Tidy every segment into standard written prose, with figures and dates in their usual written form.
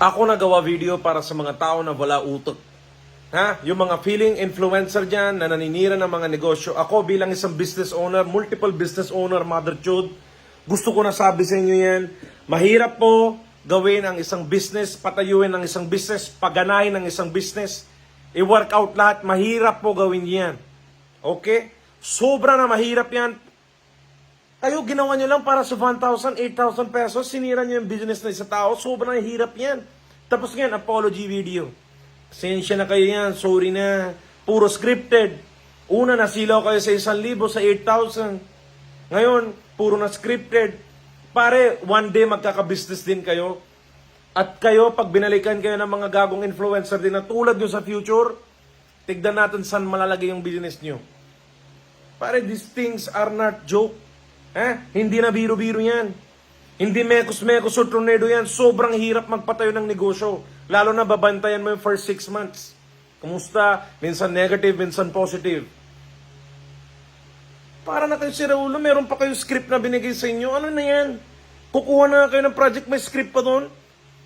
Ako nagawa video para sa mga tao na wala utak. Ha? Yung mga feeling influencer dyan na naninira ng mga negosyo. Ako bilang isang business owner, multiple business owner, Mother Chud, gusto ko na sabi sa inyo yan, mahirap po gawin ang isang business, patayuin ang isang business, paganahin ang isang business, i-work out lahat, mahirap po gawin yan. Okay? Sobra na mahirap yan. Kayo, ginawa nyo lang para sa 1,000, 8,000 pesos, sinira nyo yung business na isa tao, sobrang hirap yan. Tapos ngayon, apology video. Pasensya na kayo yan, sorry na. Puro scripted. Una, nasilaw kayo sa 1,000, sa 8,000. Ngayon, puro na scripted. Pare, one day magkaka-business din kayo. At kayo, pag binalikan kayo ng mga gagong influencer din na tulad nyo sa future, tignan natin saan malalagay yung business nyo. Pare, these things are not joke. Hindi na biro-biro yan. Hindi mekos-mekos o tornado yan. Sobrang hirap magpatayo ng negosyo. Lalo na babantayan mo yung first 6 months. Kumusta? Minsan negative, minsan positive. Para na kayo si Raulo, meron pa kayo script na binigay sa inyo. Ano na yan? Kukuha na kayo ng project, may script pa doon.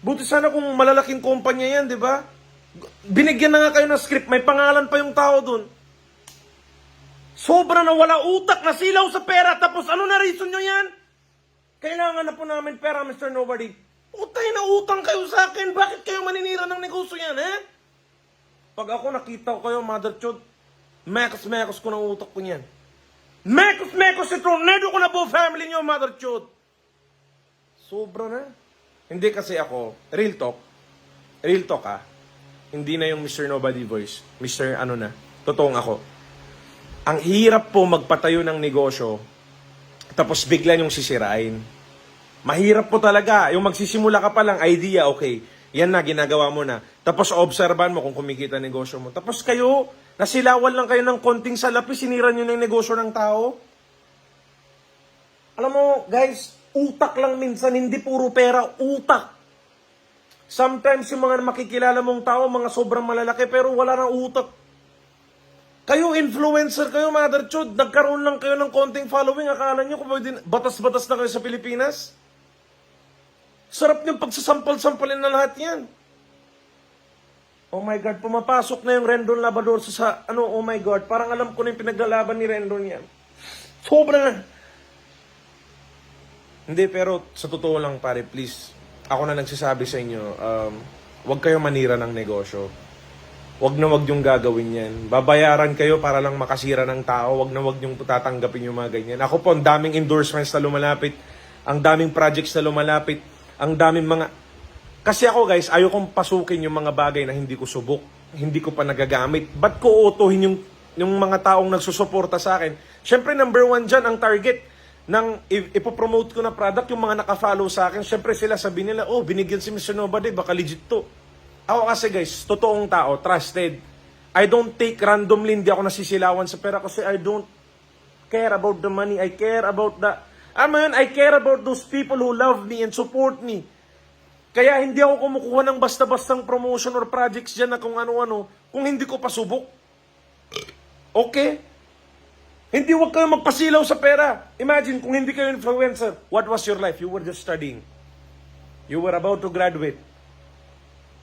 Buti sana kung malalaking kumpanya yan, di ba? Binigyan na nga kayo ng script, may pangalan pa yung tao doon. Sobra na wala utak, nasilaw sa pera, tapos ano na reason nyo yan? Kailangan na po namin pera, Mr. Nobody. Utay na utang kayo sa akin, bakit kayo maninira ng negosyo yan, Pag ako nakita ko kayo, Mother Chud, mekos-mekos ko ng utak ko niyan. Mekos-mekos si tornado ko na po family nyo, Mother Chud. Sobra na. Hindi kasi ako, real talk hindi na yung Mr. Nobody voice, Mr. ano na, totoong ako. Ang hirap po magpatayo ng negosyo, tapos bigla yung sisirain. Mahirap po talaga. Yung magsisimula ka pa lang, idea, okay. Yan na, ginagawa mo na. Tapos obserban mo kung kumikita negosyo mo. Tapos kayo, nasilawan lang kayo ng konting salapi, sinira nyo na yung negosyo ng tao. Alam mo, guys, utak lang minsan, hindi puro pera, utak. Sometimes yung mga makikilala mong tao, mga sobrang malalaki, pero wala nang utak. Kayo, influencer kayo, Mother Chud. Nagkaroon lang kayo ng konting following. Akala nyo kung batas-batas na kayo sa Pilipinas? Sarap niyong pagsasampal-sampalin na lahat yan. Oh my God, pumapasok na yung Rendon Labrador sa oh my God, parang alam ko na yung pinaglalaban ni Rendon yan. Sobra na. Hindi, pero sa totoo lang, pare, please. Ako na nagsasabi sa inyo, huwag kayo manira ng negosyo. Wag na wag yung gagawin yan. Babayaran kayo para lang makasira ng tao. Wag na wag yung tatanggapin yung mga ganyan. Ako po, ang daming endorsements na lumalapit. Ang daming projects na lumalapit. Ang daming mga... Kasi ako guys, ayaw kong pasukin yung mga bagay na hindi ko subok. Hindi ko pa nagagamit. Ba't ko utuhin yung mga taong nagsusuporta sa akin? Siyempre, number 1 dyan, ang target ng ipopromote ko na product, yung mga nakafollow sa akin. Siyempre sila sabihin nila, oh, binigyan si Mr. Nobody, baka legit to. Ako kasi guys, totoong tao, trusted. I don't take randomly, hindi ako nasisilawan sa pera kasi I don't care about the money. I care about I care about those people who love me and support me. Kaya hindi ako kumukuha ng basta-bastang promotion or projects dyan na kung ano-ano, kung hindi ko pasubok. Okay? Hindi wag kayo magpasilaw sa pera. Imagine kung hindi kayo influencer, what was your life? You were just studying. You were about to graduate.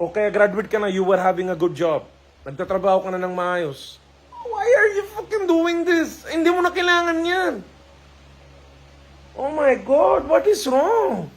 O kaya graduate ka na, you were having a good job. Nagtatrabaho ka na ng maayos. Why are you fucking doing this? Hindi mo na kailangan yan. Oh my God, what is wrong?